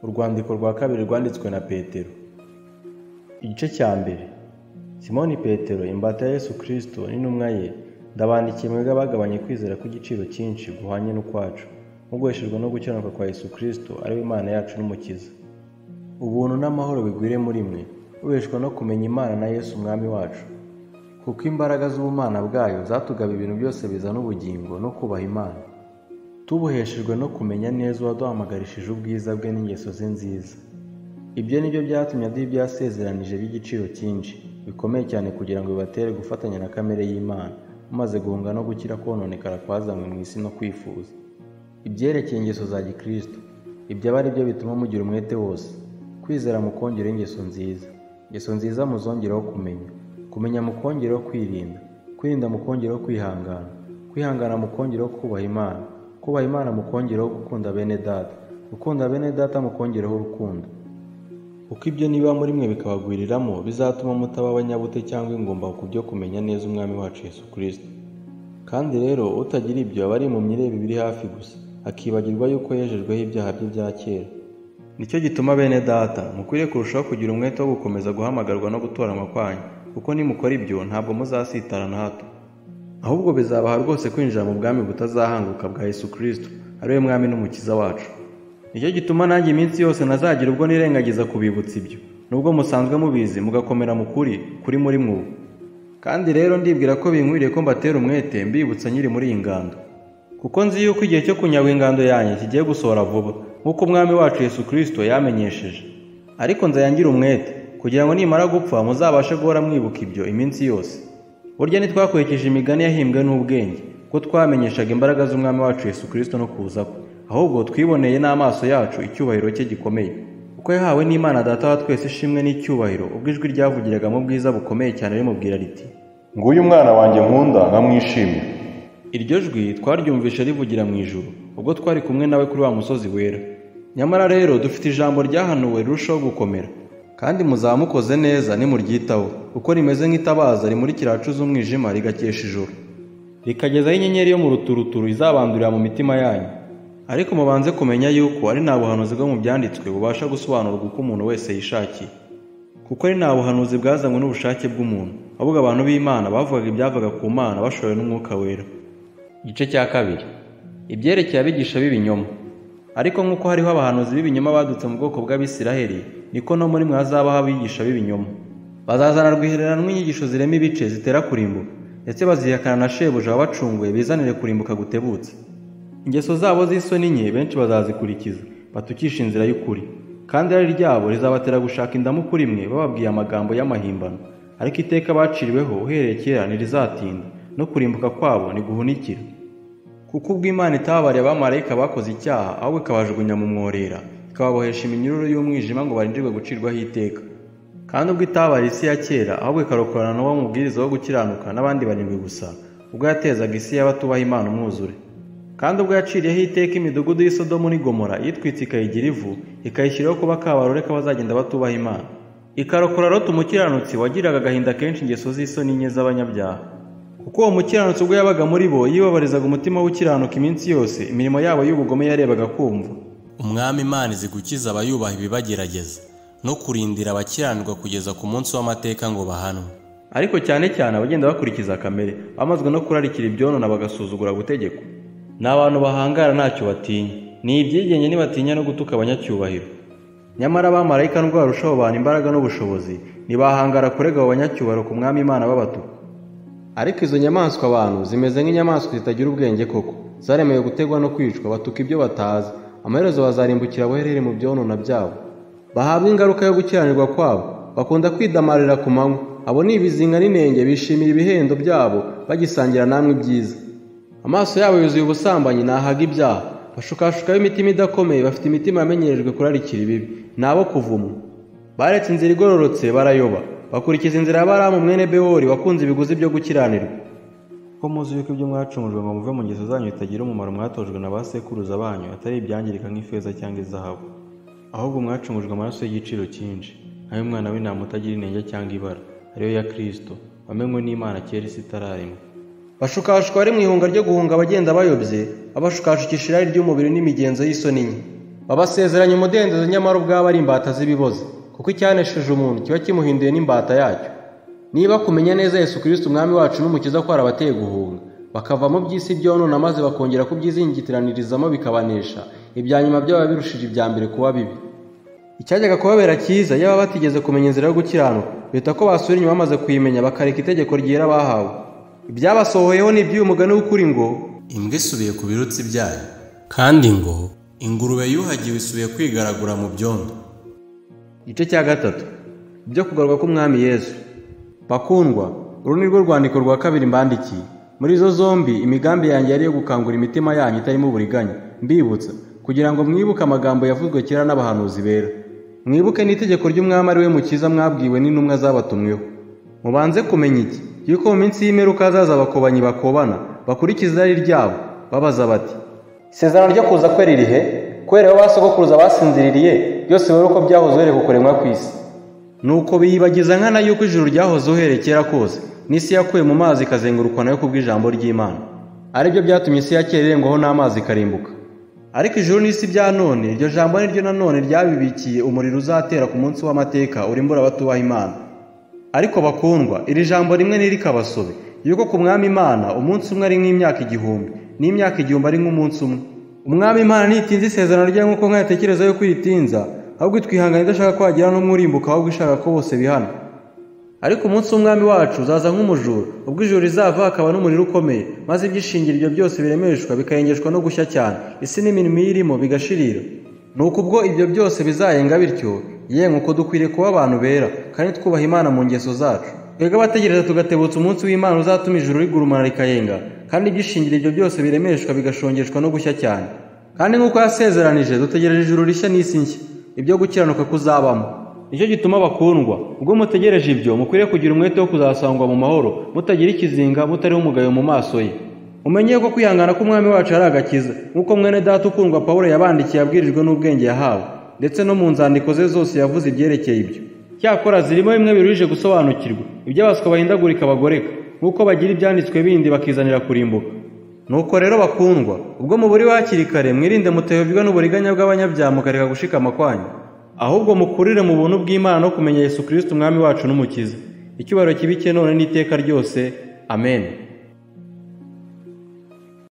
Urwandiko rwa kabiri rwanditswe na Petero. Igice cya mbere. Simoni Petero, imbata ya Yesu Kristo n'intumwa ye, ndabandikiye mwebwe abagabanye kwizera kw'igiciro cyinshi guhwanye n'ukwacu, muguheshejwe no gukiranuka kwa Yesu Kristo, ari we Imana yacu n'Umukiza. Ubuntu n'amahoro bigwire muri mwe, mubeshwa no kumenya Imana na Yesu Umwami wacu. Kuko imbaraga z'ubumana bwayo zatugaba ibintu byose bizana ubugingo no kubaha Imana. Tubuheshejwe no kumenya neza uwaduhamagarishije ubwiza bwe n'ingeso ze nziza. Ibyo nibyo byatumye aduha ibyo yasezeranije by'igiciro cyinshi, bikomeye cyane kugira ngo bibatere gufatanya na kamere y'Imana, mumaze guhunga no gukira kononekara kwazanywe mu isi no kwifuza. Ibyerekeye ingeso za Gikristo, ibyo aba ari byo bituma mugira umwete wose. Kwizera mukongeraho ingeso nziza, ingeso nziza muzongereho kumenya, kumenya mukongeraho kwirinda, kwirinda mukongeraho kwihangana, kwihangana mukongeraho kubaha Imana, kubaha Imana mukongeraho gukunda bene data, gukunda bene data mukongeraho urukundo. Uko ibyo niba muri mwe bikabagwiriramo, bizatuma mutaba abanyabute cyangwa ingumba ku byo kumenya neza Umwami wacu Yesu Kristo. Kandi rero utagira ibyo aba ari mu myirebe biri hafi gusa, akibagirwa yuko yejejweho ibyaha bye bya kera. Nicyo gituma bene data mukwiriye kurushaho kugira umwete wo gukomeza guhamagarwa no gutoranywa kwanyu, kuko nimukora ibyo ntabwo muzasitara na hato. Ahubwo bizabaha rwose kwinjira mu bwami butazahanguka bwa Yesu Kristo, ari we Mwami n'Umukiza wacu. Nicyo gituma nanjye iminsi yose nazagira ubwo nirengagiza kubibutsa ibyo, nubwo musanzwe mubizi mugakomera mu kuri muri mwe. Kandi rero ndibwira ko binkwiriye ko mbatera umwete mbibutsa nyiri muri iyi ngando, kuko nzi yuko igihe cyo kunyagwa ingando yanjye kigiye gusohora vuba, nk'uko Umwami wacu Yesu Kristo yamenyesheje. Ariko nzayangira umwete kugira ngo nimara gupfa muzabashe guhora mwibuka ibyo iminsi yose. Burya ntitwakurikije imigani yahimbwe n'ubwenge, ko twamenyeshaga imbaraga z'Umwami wacu Yesu Kristo no kuza kwe, ahubwo twiboneye n'amaso yacu icyubahiro cye gikomeye, kuko yahawe n'Imana Data wa twese ishimwe n'icyubahiro, ubwo ijwi ryavugiraga mu bwiza bukomeye cyane rimubwira riti, nguyu umwana wanjye nkunda nkamwishimira. Iryo jwi twaryumvishe rivugira mu ijuru, ubwo twari kumwe nawe kuri wa musozi wera. Nyamara rero dufite ijambo ryahanuwe rirushaho gukomera, kandi muzaba mukoze neza nimuryitaho, kuko rimeze nk'itabaza rimurikira ahacuze umwijima rigakesha ijoro, rikagezaho inyenyeri yo mu ruturuturu izabandurira mu mitima yanyu. Ariko mubanze kumenya yuko ari nta buhanuzi bwo mu byanditswe bubasha gusobanurwa uko umuntu wese yishakiye, kuko ari nta buhanuzi bwazanywe n'ubushake bw'umuntu, ahubwo abantu b'Imana bavugaga ibyavaga ku Mana bashorewe n'Umwuka wera. Igice cya kabiri. Ibyerekeye abigisha b'ibinyoma. Ariko nk'uko hariho abahanuzi b'ibinyoma badutse mu bwoko bw'Abisiraheli, niko no muri mwe hazabaho abigisha b'ibinyoma. Bazazana rwihereranwa inyigisho zirema ibice zitera kurimbuka, ndetse bazihakana na shebuja wabacunguye bizanire kurimbuka gutebutse. Ingeso zabo z'isoni nke benshi bazazikurikiza, batukisha inzira y'ukuri, kandi irari ryabo rizabatera gushaka indamu kuri mwe bababwiye amagambo y'amahimbano. Ariko iteka baciriweho uhereye kera ntirizatinda, no kurimbuka kwabo ntiguhunikira. Kuko ubwo Imana itababariye abamarayika bakoze icyaha, ahubwo ikabajugunya mu mworera, ikababohesha iminyururu y'umwijima ngo barindirwe gucirwaho iteka. Kandi ubwo itababariye isi ya kera, ahubwo ikarokorana n'uwo mubwiriza wo gukiranuka n'abandi barindwi gusa, ubwo yatezaga isi y'abatubaha Imana umwuzure. Kandi ubwo yaciriyeho iteka imidugudu y'i Sodomu n'i Gomora, yitwitse ikayigira ivu, ikayishyiraho kuba akabarore k'abazagenda batubaha Imana. Ikarokora Loti umukiranutsi wagiraga agahinda kenshi ingeso z'isoni nke z'abanyabyaha. Kuko uwo mukiranutsi ubwo yabaga muri bo yibabarizaga umutima w'ukiranuka iminsi yose, imirimo yabo y'ubugome yarebaga kumva. Umwami Imana izi gukiza abayubaha ibibagerageza, no kurindira abakiranirwa kugeza ku munsi w'amateka ngo bahanwe. Ariko cyane cyane abagenda bakurikiza kamere, bamazwe no kurarikira ibyonona bagasuzugura gutegeko. Ni abantu bahangara ntacyo batinya, ni ibyigenge ntibatinya no gutuka abanyacyubahiro. Nyamara abamarayika nubwo barushaho abantu imbaraga n'ubushobozi, ntibahangara kurega abo banyacyubahiro ku Mwami Imana babatuka. Ariko izo nyamaswa abantu zimeze nk'inyamaswa zitagira ubwenge koko, zaremewe gutegwa no kwicwa, batuka ibyo batazi, amaherezo bazarimbukira boherere mu byonona byabo. Bahabwa ingaruka yo gukiranirwa kwabo, bakunda kwidamarira ku manywa, abo ni ibizinga n'inenge, bishimira ibihendo byabo bagisangira namwe ibyiza. Amaso yabo yuzuye ubusambanyi nahaga ibyaha, bashukashukaho imitima idakomeye, bafite imitima yamenyerejwe kurarikira ibibi, nabo kuvumwa. Baretse inzira igororotse barayoba, bakurikiza inzira ya Balamu mwene Bewori wakunze ibiguzi byo gukiranirwa. Ko muzi yuko ibyo mwacungujwe ngo muve mu ngeso zanyu bitagira umumaro mwatojwe na ba sekuruza banyu, atari ibyangirika nk'ifeza cyangwa izahabu, ahubwo mwacungujwe amaraso y'igiciro cyinshi, nk'ay'umwana w'intama utagira inenge cyangwa ibara, ariyo ya Kristo, wamenywe n'Imana kera isi itararemwa. Bashukashwa ari mu ihunga ryo guhunga abagenda bayobye, abashukashukisha irari ry'umubiri n'imigenzo y'isoni nke. babasezeranya umudendezo nyamara ubwabo ari imbata z'ibiboze, kuko icyanesheje umuntu kiba kimuhinduye n'imbata yacyo. Niba kumenya neza Yesu Kristo umwami wacu n'umukiza ko arabateye guhunga, bakava mu by'isi byonona maze bakongera kubyizingitiranisamo bikabanesha, ibya nyuma byaba birushije ibya mbere kuba bibi. Icyajyaga kubabera cyiza yaba batigeze kumenya inzira yo gukiranuka, bita ko basubira inyuma bamaze kuyimenya bakareka itegeko ryera bahawe. Ibyabasohoyeho ni iby'uyu mugani w'ukuri ngo imbwa isubiye ku birutsi byayo, kandi ngo ingurube yuhagiwe isubiye kwigaragura mu byondo. Igice cya gatatu, ibyo kugaruka k'umwami Yesu. Bakundwa, uru ni rwo rwandiko rwa kabiri mbandikiye. Muri izo zombi imigambi yanjye yari yo gukangura imitima yanyu itarimo uburiganya, mbibutsa kugira ngo mwibuke amagambo yavuzwe kera n'abahanuzi bera. Mwibuke n'itegeko ry'umwami ari we mukiza mwabwiwe n'intumwa zabatumweho. Mubanze kumenya iki, yuko mu minsi y'imperuka hazaza abakobanyi bakobana, bakurikiza irari ryabo, babaza bati: isezerano ryo kuza kwe ririhe? Kubera abo basogokuruza basinziririye, byose bari uko byahoze uhereye ku kuremwa kw'isi. Nuko biyibagiza nkana yuko ijuru ryahoze uhereye kera kose, n'isi yakuwe mu mazi ikazengurukwa nayo kubw'ijambo ry'Imana. Ari byo byatumye isi ya kera irengwaho n'amazi ikarimbuka. Ariko ijuru n'isi bya none, iryo jambo niryo nanone ryabibikiye umuriro uzatera ku munsi w'amateka urimbura abatubaha Imana. Ariko bakundwa, iri jambo rimwe ntirikabasobe, yuko ku mwami Imana umunsi umwe ari nk'imyaka 1000, n'imyaka 1000 ari nk'umunsi umwe. Umwami Imana ntitinze isezerano rye nk'uko nkayatekereza yo kwitinza, ahubwo twihangana idashaka ko hagira n'umurimbuka, ahubwo ishaka ko bose bihana. Ariko umunsi w'umwami wacu uzaza nk'umujura, ubwo ijuru rizava hakaba n'umuriro ukomeye, maze ibyishingiro ibyo byose biremeshwa bikayengeshwa no gushya cyane, isi n'imirimo irimo bigashirira. Nuko ubwo ibyo byose bizayenga bityo, yemwe uko dukwiriye kuba abantu bera kandi twubaha Imana mu ngeso zacu. Twebwe abategereza tugatebutsa umunsi w'Imana uzatuma ijuru rigurumana rikayenga, kandi ibyishingiro ibyo byose biremeshwa bigashongeshwa no gushya cyane. Kandi nk'uko yasezeranije dutegereje ijuru rishya n'isi nshya, ibyo gukiranuka kuzabamo. Nicyo gituma bakundwa, ubwo mutegereje ibyo mukwiriye kugira umwete wo kuzasangwa mu mahoro, mutagira ikizinga, mutariho umugayo mu maso ye. Umenye ko kwihangana k'umwami wacu ari agakiza, nk'uko mwene data ukundwa Pawulo yabandikiye abwirijwe n'ubwenge yahawe, ndetse no mu nzandiko ze zose yavuze ibyerekeye ibyo. Cyakora zirimo bimwe biruhije gusobanukirwa, iby'abaswa bahindagurika bagoreka, nk'uko bagira ibyanditswe bindi bakizanira kurimbuka. Nuko rero bakundwa, ubwo muburi hakiri kare mwirinde mutayobywa n'uburiganya bw'abanyabyaha mukareka gushikama kwanyu, ahubwo mukurire mu buntu bw'Imana no kumenya Yesu Kristo umwami wacu n'umukiza. Icyubahiro kibi cye none n'iteka ryose. Amen.